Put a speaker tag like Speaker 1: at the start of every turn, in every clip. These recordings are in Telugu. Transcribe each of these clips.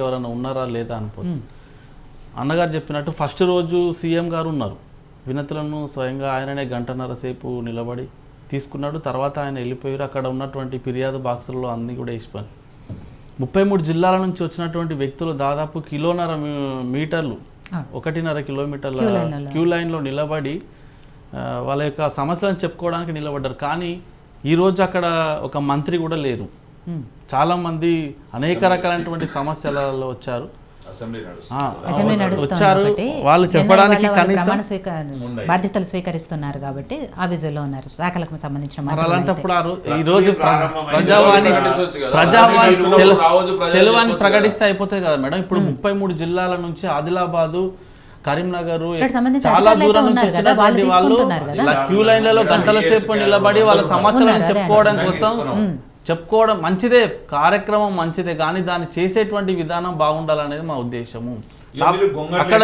Speaker 1: ఎవరైనా ఉన్నారా లేదా అనుకోండి. అన్నగారు చెప్పినట్టు ఫస్ట్ రోజు సీఎం గారు ఉన్నారు, వినతులను స్వయంగా ఆయననే గంటన్నర సేపు నిలబడి తీసుకున్నాడు. తర్వాత ఆయన వెళ్ళిపోయారు. అక్కడ ఉన్నటువంటి ఫిర్యాదు బాక్సుల్లో అన్నీ కూడా వేసిపోయారు. 33 జిల్లాల నుంచి వచ్చినటువంటి వ్యక్తులు దాదాపు 1.5 మీటర్లు 1.5 కిలోమీటర్ల క్యూ లైన్లో నిలబడి వాళ్ళ యొక్క సమస్యలను చెప్పుకోవడానికి నిలబడ్డారు. కానీ ఈరోజు అక్కడ ఒక మంత్రి కూడా లేరు. చాలామంది అనేక రకాలైనటువంటి సమస్యలలో వచ్చారు, వాళ్ళు చెప్పడానికి
Speaker 2: బాధ్యతలు స్వీకరిస్తున్నారు కాబట్టి ఆ విజువల్లో ఉన్నారు శాఖలకు సంబంధించిన.
Speaker 1: అలాంటప్పుడు ఈరోజు ప్రజావాణి సెలవుని ప్రకటిస్తే అయిపోతాయి కదా మేడం. ఇప్పుడు 33 జిల్లాల నుంచి ఆదిలాబాదు, కరీంనగర్ చాలా దూరం నుంచి వచ్చినటువంటి వాళ్ళు క్యూ లైన్లలో గంటల సేపు నిలబడి వాళ్ళ సమస్యలను చెప్పుకోవడం కోసం చెప్పుకోవడం మంచిదే, కార్యక్రమం మంచిదే, కానీ దాన్ని చేసేటువంటి విధానం బాగుండాలనేది మా ఉద్దేశము. అక్కడ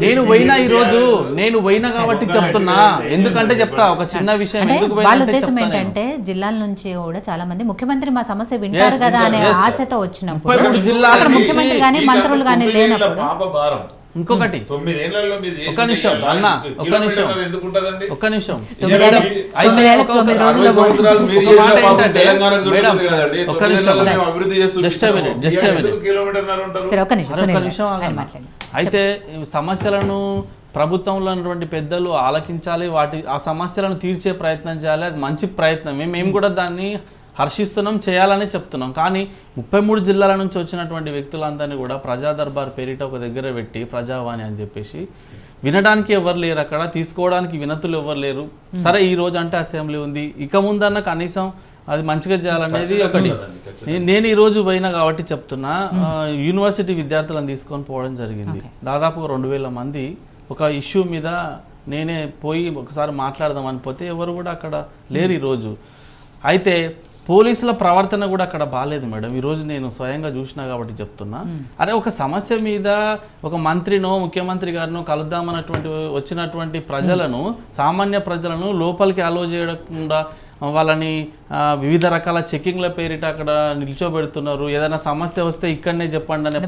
Speaker 1: నేను పోయినా ఈరోజు నేను పోయినా కాబట్టి చెప్తున్నా. ఎందుకంటే చెప్తా ఒక చిన్న విషయం.
Speaker 2: వాళ్ళ ఉద్దేశం ఏంటంటే జిల్లాల నుంచి కూడా చాలా మంది ముఖ్యమంత్రి మా సమస్య వింటారు కదా అనే ఆశతో వచ్చినప్పుడు జిల్లాల ముఖ్యమంత్రి కానీ మంత్రులు కానీ లేనప్పుడు
Speaker 1: ఇంకొకటి ఒక్క నిమిషం అన్న, ఒక్క నిమిషం అయితే సమస్యలను ప్రభుత్వంలో ఉన్నటువంటి పెద్దలు ఆలకించాలి, ఆ సమస్యలను తీర్చే ప్రయత్నం చేయాలి. అది మంచి ప్రయత్నం, మేము కూడా దాన్ని హర్షిస్తున్నాం, చేయాలని చెప్తున్నాం. కానీ 33 జిల్లాల నుంచి వచ్చినటువంటి వ్యక్తులందరినీ కూడా ప్రజా దర్బార్ పేరిట ఒక దగ్గర పెట్టి ప్రజావాణి అని చెప్పేసి వినడానికి ఎవరు లేరు, అక్కడ తీసుకోవడానికి వినతులు ఎవరు లేరు. సరే ఈ రోజు అంటే అసెంబ్లీ ఉంది, ఇక ముందన్న కనీసం అది మంచిగా చేయాలనేది ఒకటి. నేను ఈరోజు పోయినా కాబట్టి చెప్తున్నా. యూనివర్సిటీ విద్యార్థులను తీసుకొని పోవడం జరిగింది. దాదాపు 2000 మంది ఒక ఇష్యూ మీద నేనే పోయి ఒకసారి మాట్లాడదామని పోతే ఎవరు కూడా అక్కడ లేరు ఈరోజు. అయితే పోలీసుల ప్రవర్తన కూడా అక్కడ బాగాలేదు మేడం. ఈరోజు నేను స్వయంగా చూసినా కాబట్టి చెప్తున్నా. అరే ఒక సమస్య మీద ఒక మంత్రినో ముఖ్యమంత్రి గారినో కలుద్దామన్నటువంటి వచ్చినటువంటి ప్రజలను, సామాన్య ప్రజలను లోపలికి అలో చేయకుండా వాళ్ళని వివిధ రకాల చెకింగ్ల పేరిట అక్కడ నిల్చోబెడుతున్నారు. ఏదైనా సమస్య వస్తే ఇక్కడనే చెప్పండి అనే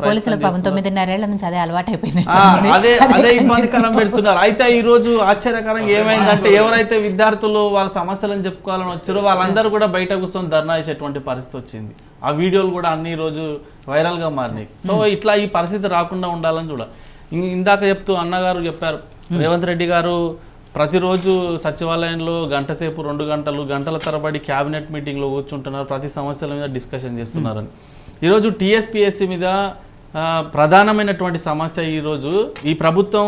Speaker 1: అదే ఇబ్బందికరం పెడుతున్నారు. అయితే ఈ రోజు ఆశ్చర్యకరంగా ఏమైందంటే ఎవరైతే విద్యార్థులు వాళ్ళ సమస్యలను చెప్పుకోవాలని వచ్చారో వాళ్ళందరూ కూడా బయట కూర్చొని ధర్నా చేసేటువంటి పరిస్థితి వచ్చింది. ఆ వీడియోలు కూడా అన్ని రోజు వైరల్గా మారినాయి. సో ఇట్లా ఈ పరిస్థితి రాకుండా ఉండాలని చూడ. ఇందాక చెప్తూ అన్నగారు చెప్పారు, రేవంత్ రెడ్డి గారు ప్రతిరోజు సచివాలయంలో గంట సేపు 2 గంటల తరబడి క్యాబినెట్ మీటింగ్లో కూర్చుంటున్నారు, ప్రతి సమస్యల మీద డిస్కషన్ చేస్తున్నారని. ఈరోజు టీఎస్పీఎస్సీ మీద ప్రధానమైనటువంటి సమస్య ఈరోజు ఈ ప్రభుత్వం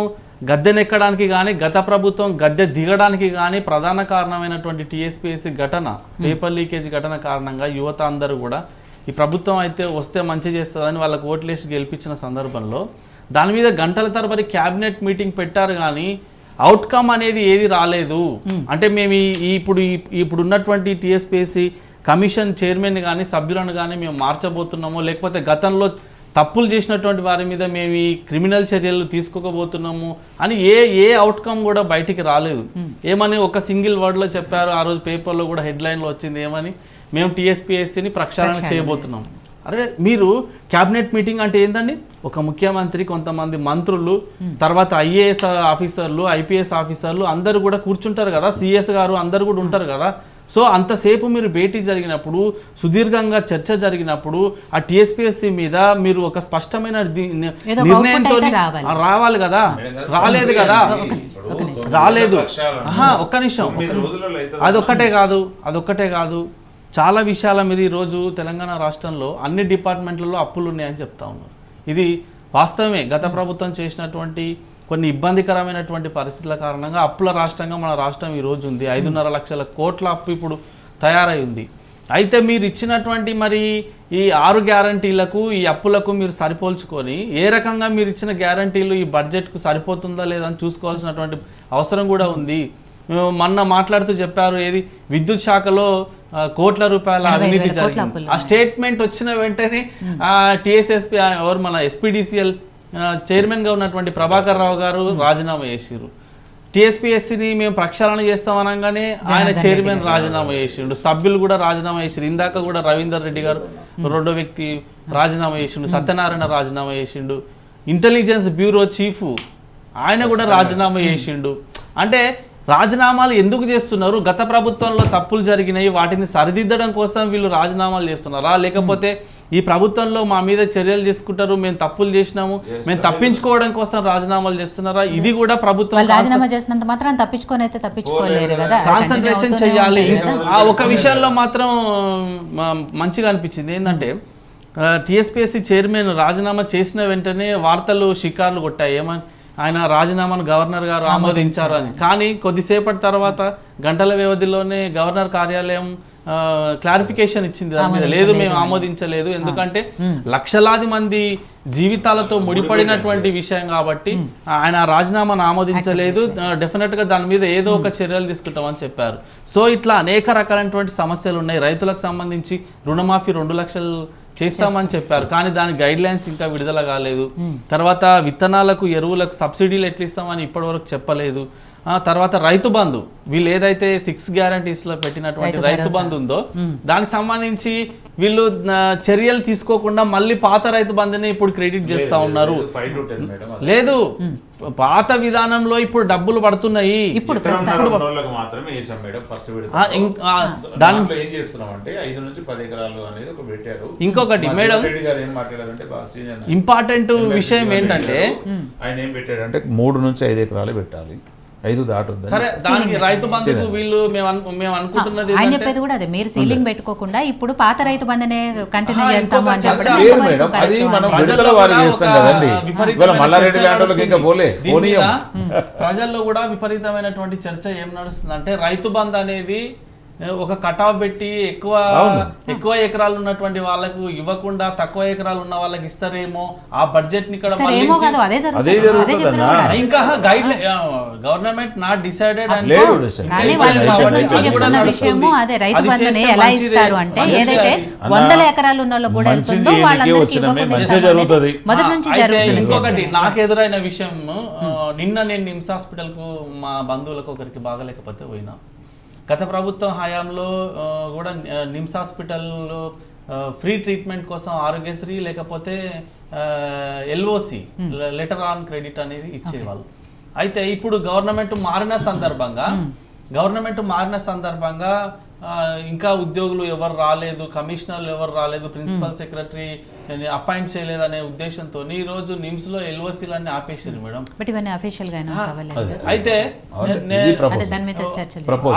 Speaker 1: గద్దెనెక్కడానికి కానీ గత ప్రభుత్వం గద్దె దిగడానికి కానీ ప్రధాన కారణమైనటువంటి టీఎస్పీఎస్సీ ఘటన, పేపర్ లీకేజ్ ఘటన కారణంగా యువత అందరూ కూడా ఈ ప్రభుత్వం అయితే వస్తే మంచి చేస్తుందని వాళ్ళకు ఓట్లేసి గెలిపించిన సందర్భంలో దాని మీద గంటల తరబడి క్యాబినెట్ మీటింగ్ పెట్టారు, కానీ అవుట్కమ్ అనేది ఏది రాలేదు. అంటే మేము ఇప్పుడు ఉన్నటువంటి టీఎస్పీఎస్సీ కమిషన్ చైర్మన్ కానీ సభ్యులను కానీ మేము మార్చబోతున్నామో, లేకపోతే గతంలో తప్పులు చేసినటువంటి వారి మీద మేము ఈ క్రిమినల్ చర్యలు తీసుకోకపోతున్నాము అని ఏ అవుట్కమ్ కూడా బయటికి రాలేదు. ఏమని ఒక సింగిల్ వర్డ్లో చెప్పారు. ఆ రోజు పేపర్లో కూడా హెడ్లైన్లో వచ్చింది ఏమని, మేము టీఎస్పీఎస్సీని ప్రక్షాళన చేయబోతున్నాం. అరే మీరు క్యాబినెట్ మీటింగ్ అంటే ఏంటండి? ఒక ముఖ్యమంత్రి, కొంతమంది మంత్రులు, తర్వాత ఐఏఎస్ ఆఫీసర్లు, ఐపీఎస్ ఆఫీసర్లు అందరూ కూడా కూర్చుంటారు కదా, సిఎస్ గారు అందరూ కూడా ఉంటారు కదా. సో అంతసేపు మీరు భేటీ జరిగినప్పుడు, సుదీర్ఘంగా చర్చ జరిగినప్పుడు ఆ టీఎస్పీఎస్సీ మీద మీరు ఒక స్పష్టమైన నిర్ణయంతో రావాలి కదా. రాలేదు కదా, రాలేదు. ఒక్క నిమిషం, అదొక్కటే కాదు చాలా విషయాల మీద ఈరోజు తెలంగాణ రాష్ట్రంలో అన్ని డిపార్ట్మెంట్లలో అప్పులు ఉన్నాయని చెప్తా ఉన్నారు. ఇది వాస్తవమే. గత ప్రభుత్వం చేసినటువంటి కొన్ని ఇబ్బందికరమైనటువంటి పరిస్థితుల కారణంగా అప్పుల రాష్ట్రంగా మన రాష్ట్రం ఈరోజు ఉంది. 5.5 లక్షల కోట్ల అప్పు ఇప్పుడు తయారై ఉంది. అయితే మీరు ఇచ్చినటువంటి మరి ఈ 6 గ్యారంటీలకు ఈ అప్పులకు మీరు సరిపోల్చుకొని ఏ రకంగా మీరు ఇచ్చిన గ్యారంటీలు ఈ బడ్జెట్కు సరిపోతుందా లేదా అని చూసుకోవాల్సినటువంటి అవసరం కూడా ఉంది. మొన్న మాట్లాడుతూ చెప్పారు, ఏది విద్యుత్ శాఖలో కోట్ల రూపాయల అవినీతి జరిగింది. ఆ స్టేట్మెంట్ వచ్చిన వెంటనే టీఎస్ఎస్పీ ఎవరు మన ఎస్పీడీసీఎల్ చైర్మన్గా ఉన్నటువంటి ప్రభాకర్ రావు గారు రాజీనామా చేసిరు. టీఎస్పీఎస్సీని మేము ప్రక్షాళన చేస్తాం అనగానే ఆయన చైర్మన్ రాజీనామా చేసిండు, సభ్యులు కూడా రాజీనామా చేసిండు. ఇందాక కూడా రవీందర్ రెడ్డి గారు రెండో వ్యక్తి రాజీనామా చేసిండు, సత్యనారాయణ రాజీనామా చేసిండు, ఇంటెలిజెన్స్ బ్యూరో చీఫ్ ఆయన కూడా రాజీనామా చేసిండు. అంటే రాజీనామాలు ఎందుకు చేస్తున్నారు? గత ప్రభుత్వంలో తప్పులు జరిగినాయి, వాటిని సరిదిద్దడం కోసం వీళ్ళు రాజీనామాలు చేస్తున్నారా, లేకపోతే ఈ ప్రభుత్వంలో మా మీద చర్యలు తీసుకుంటారు, మేము తప్పులు చేసినాము, మేము తప్పించుకోవడం కోసం రాజీనామాలు చేస్తున్నారా? ఇది కూడా ప్రభుత్వం
Speaker 2: రాజీనామా చేసినంత మాత్రం తప్పించుకోలేరు కదా,
Speaker 1: కాన్సన్ట్రేషన్ చేయాలి. ఆ ఒక విషయంలో మాత్రం మంచిగా అనిపించింది ఏంటంటే టీఎస్పీఎస్సీ చైర్మన్ రాజీనామా చేసిన వెంటనే వార్తలు షికార్లు కొట్టాయి, ఏమని ఆయన రాజీనామాను గవర్నర్ గారు ఆమోదించారు అని. కానీ కొద్దిసేపటి తర్వాత గంటల వ్యవధిలోనే గవర్నర్ కార్యాలయం క్లారిఫికేషన్ ఇచ్చింది దాని మీద, లేదు మేము ఆమోదించలేదు, ఎందుకంటే లక్షలాది మంది జీవితాలతో ముడిపడినటువంటి విషయం కాబట్టి ఆయన రాజీనామాను ఆమోదించలేదు, డెఫినెట్ గా దాని మీద ఏదో ఒక చర్యలు తీసుకుంటామని చెప్పారు. సో ఇట్లా అనేక రకాలైనటువంటి సమస్యలు ఉన్నాయి. రైతులకు సంబంధించి రుణమాఫీ 2 లక్షలు చేస్తామని చెప్పారు, కానీ దాని గైడ్ లైన్స్ ఇంకా విడుదల కాలేదు. తర్వాత విత్తనాలకు ఎరువులకు సబ్సిడీలు ఎట్లా ఇస్తామని ఇప్పటివరకు చెప్పలేదు. తర్వాత రైతు బంధు, వీళ్ళు ఏదైతే 6 guarantees లో పెట్టినటువంటి రైతు బంధు ఉందో దానికి సంబంధించి వీళ్ళు చర్యలు తీసుకోకుండా మళ్ళీ పాత రైతు బంధుని ఇప్పుడు క్రెడిట్ చేస్తా ఉన్నారు. లేదు, పాత విధానంలో ఇప్పుడు డబ్బులు పడుతున్నాయి. ఇంకొకటి మేడం ఇంపార్టెంట్ విషయం ఏంటంటే
Speaker 3: ఆయన ఏం పెట్టాడంటే 3 నుంచి 5 ఎకరాలు పెట్టాలి, 5 దాటొద్దు.
Speaker 1: సరే, దానికి రైతు బంధుకు వీళ్ళు మేము అనుకుంటున్నది
Speaker 2: ఆయన చెప్పేది కూడా అదే, మీరు సీలింగ్ పెట్టుకోకుండా ఇప్పుడు పాత రైతు బంధనే కంటిన్యూ చేస్తాము అని చెప్పడం
Speaker 1: ప్రజల్లో కూడా విపరీతమైనటువంటి చర్చ ఏం నడుస్తుంది అంటే రైతు బంధు అనేది ఒక కటాఫ్ పెట్టి ఎక్కువ ఎకరాలు ఉన్నటువంటి వాళ్ళకు ఇవ్వకుండా తక్కువ ఎకరాలు ఉన్న వాళ్ళకి ఇస్తారేమో, ఆ బడ్జెట్ ని ఇక్కడ ఇంకా గైడ్ గవర్నమెంట్ నాట్ డిసైడెడ్ ఇంకొకటి నాకు ఎదురైన విషయం, నిన్న నేను నిమ్స్ హాస్పిటల్ కు మా బంధువులకు ఒకరికి బాగలేకపోతే పోయినా. గత ప్రభుత్వం హయాంలో కూడా నిమ్స్ హాస్పిటల్లో ఫ్రీ ట్రీట్మెంట్ కోసం ఆరోగ్యశ్రీ లేకపోతే ఎల్ఓసి లెటర్ ఆన్ క్రెడిట్ అనేది ఇచ్చేవాళ్ళు. అయితే ఇప్పుడు గవర్నమెంట్ మారిన సందర్భంగా ఇంకా ఉద్యోగులు ఎవరు రాలేదు, కమిషనర్లు ఎవరు రాలేదు, ప్రిన్సిపల్ సెక్రటరీ అపాయింట్ చేయలేదు అనే ఉద్దేశంతో ఈ రోజు నిమ్స్ లో ఎల్ఓసీలన్నీ ఆపేసారు మేడం. అయితే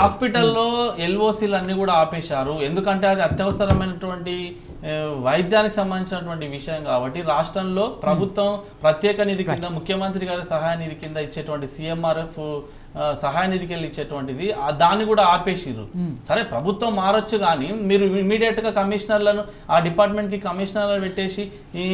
Speaker 1: హాస్పిటల్లో ఎల్ఓసీలన్నీ కూడా ఆపేశారు, ఎందుకంటే అది అత్యవసరమైనటువంటి వైద్యానికి సంబంధించినటువంటి విషయం కాబట్టి రాష్ట్రంలో ప్రభుత్వం ప్రత్యేక నిధి కింద ముఖ్యమంత్రి గారి సహాయ నిధి కింద ఇచ్చేటువంటి సిఎంఆర్ఎఫ్ సహాయ నిధికి వెళ్ళి ఇచ్చేటువంటిది దాన్ని కూడా ఆపేసిరు. సరే, ప్రభుత్వం మారొచ్చు, కానీ మీరు ఇమీడియట్ గా కమిషనర్లను ఆ డిపార్ట్మెంట్ కి కమిషనర్లు పెట్టేసి ఈ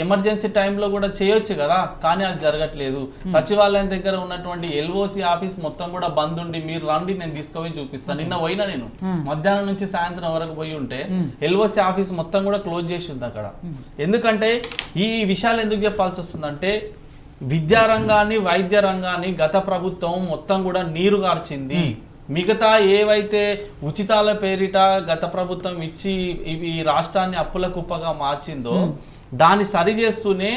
Speaker 1: ఎమర్జెన్సీ టైంలో కూడా చేయొచ్చు కదా, కానీ అది జరగట్లేదు. సచివాలయం దగ్గర ఉన్నటువంటి ఎల్ఓసి ఆఫీస్ మొత్తం కూడా బంద్ ఉండి, మీరు రండి నేను తీసుకుపోయి చూపిస్తాను. నిన్న పోయినా నేను మధ్యాహ్నం నుంచి సాయంత్రం వరకు పోయి ఉంటే ఎల్ఓసి ఆఫీస్ మొత్తం కూడా క్లోజ్ చేసి ఉంది అక్కడ. ఎందుకంటే ఈ విషయాలు ఎందుకు చెప్పాల్సి వస్తుందంటే విద్యారంగాన్ని వైద్య రంగాన్ని గత ప్రభుత్వం మొత్తం కూడా నీరు గార్చింది. మిగతా ఏవైతే ఉచితాల పేరిట గత ప్రభుత్వం ఇచ్చి ఈ రాష్ట్రాన్ని అప్పుల కుప్పగా మార్చిందో దాన్ని సరి చేస్తూనే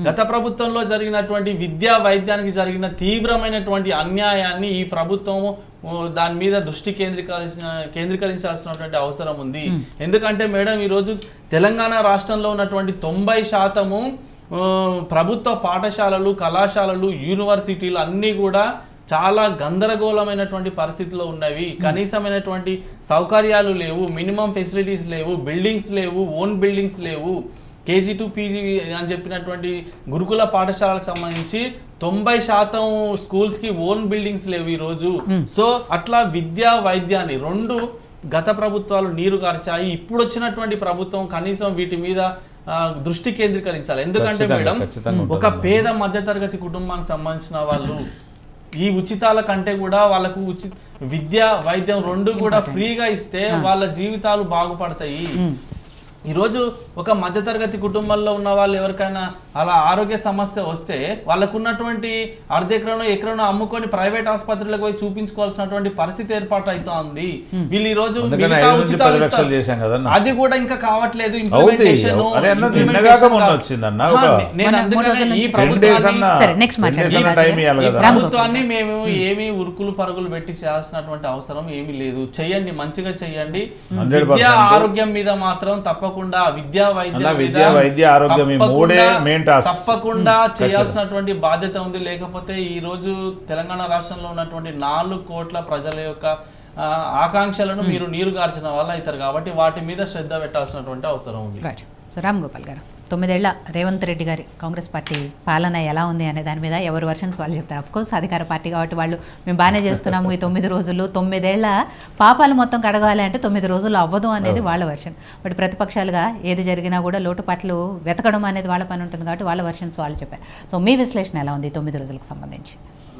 Speaker 1: గత ప్రభుత్వంలో జరిగినటువంటి విద్యా వైద్యానికి జరిగిన తీవ్రమైనటువంటి అన్యాయాన్ని ఈ ప్రభుత్వం దాని మీద దృష్టి కేంద్రీకరించాల్సినటువంటి అవసరం ఉంది. ఎందుకంటే మేడం ఈరోజు తెలంగాణ రాష్ట్రంలో ఉన్నటువంటి 90% ప్రభుత్వ పాఠశాలలు, కళాశాలలు, యూనివర్సిటీలు అన్నీ కూడా చాలా గందరగోళమైనటువంటి పరిస్థితిలో ఉన్నవి. కనీసమైనటువంటి సౌకర్యాలు లేవు, మినిమం ఫెసిలిటీస్ లేవు, బిల్డింగ్స్ లేవు, ఓన్ బిల్డింగ్స్ లేవు. కేజీ టు పీజీ అని చెప్పినటువంటి గురుకుల పాఠశాలకు సంబంధించి 90% స్కూల్స్కి ఓన్ బిల్డింగ్స్ లేవు ఈరోజు. సో అట్లా విద్యా వైద్యాన్ని రెండు గత ప్రభుత్వాలు నీరు కార్చాయి. ఇప్పుడు వచ్చినటువంటి ప్రభుత్వం కనీసం వీటి మీద దృష్టి కేంద్రీకరించాలి. ఎందుకంటే మేడం ఒక పేద మధ్యతరగతి కుటుంబానికి సంబంధించిన వాళ్ళు ఈ ఉచితాల కంటే కూడా వాళ్ళకు విద్య వైద్యం రెండు కూడా ఫ్రీగా ఇస్తే వాళ్ళ జీవితాలు బాగుపడతాయి. ఈరోజు ఒక మధ్యతరగతి కుటుంబంలో ఉన్న వాళ్ళు ఎవరికైనా అలా ఆరోగ్య సమస్య వస్తే వాళ్ళకు ఉన్నటువంటి అర్ధ ఎకరం అమ్ముకొని ప్రైవేట్ ఆసుపత్రులకు పోయి చూపించుకోవాల్సినటువంటి పరిస్థితి ఏర్పాటు అవుతోంది. వీళ్ళు ఈ రోజు అది కూడా ఇంకా కావట్లేదు ఇంప్లిమెంటేషన్. ఈ ప్రభుత్వాన్ని మేము ఏమి ఉరుకులు పరుగులు పెట్టి చేయాల్సినటువంటి అవసరం ఏమీ లేదు. చెయ్యండి, మంచిగా చెయ్యండి. విద్యా ఆరోగ్యం మీద మాత్రం తప్పకుండా విద్యా వైద్య తప్పకుండా చేయాల్సినటువంటి బాధ్యత ఉంది. లేకపోతే ఈ రోజు తెలంగాణ రాష్ట్రంలో ఉన్నటువంటి 4 కోట్ల ప్రజల యొక్క ఆకాంక్షలను మీరు నీరు గార్చిన వాళ్ళు అవుతారు కాబట్టి వాటి మీద శ్రద్ధ పెట్టాల్సినటువంటి అవసరం ఉంది.
Speaker 2: సో రామ్ గోపాల్ గారు, 9 ఏళ్ల రేవంత్ రెడ్డి గారి కాంగ్రెస్ పార్టీ పాలన ఎలా ఉంది అనే దాని మీద ఎవరు వర్షన్స్ వాళ్ళు చెప్తారు. అఫ్కోర్స్ అధికార పార్టీ కాబట్టి వాళ్ళు మేము బాగానే చేస్తున్నాము, ఈ 9 రోజులు 9 ఏళ్ల పాపాలు మొత్తం కడగాలి అంటే 9 రోజులు అవ్వదు అనేది వాళ్ళ వర్షన్. బట్ ప్రతిపక్షాలుగా ఏది జరిగినా కూడా లోటుపాట్లు వెతకడం అనేది వాళ్ళ పని ఉంటుంది కాబట్టి వాళ్ళ వర్షన్స్ వాళ్ళు చెప్పారు. సో మీ విశ్లేషణ ఎలా ఉంది 9 రోజులకు సంబంధించి?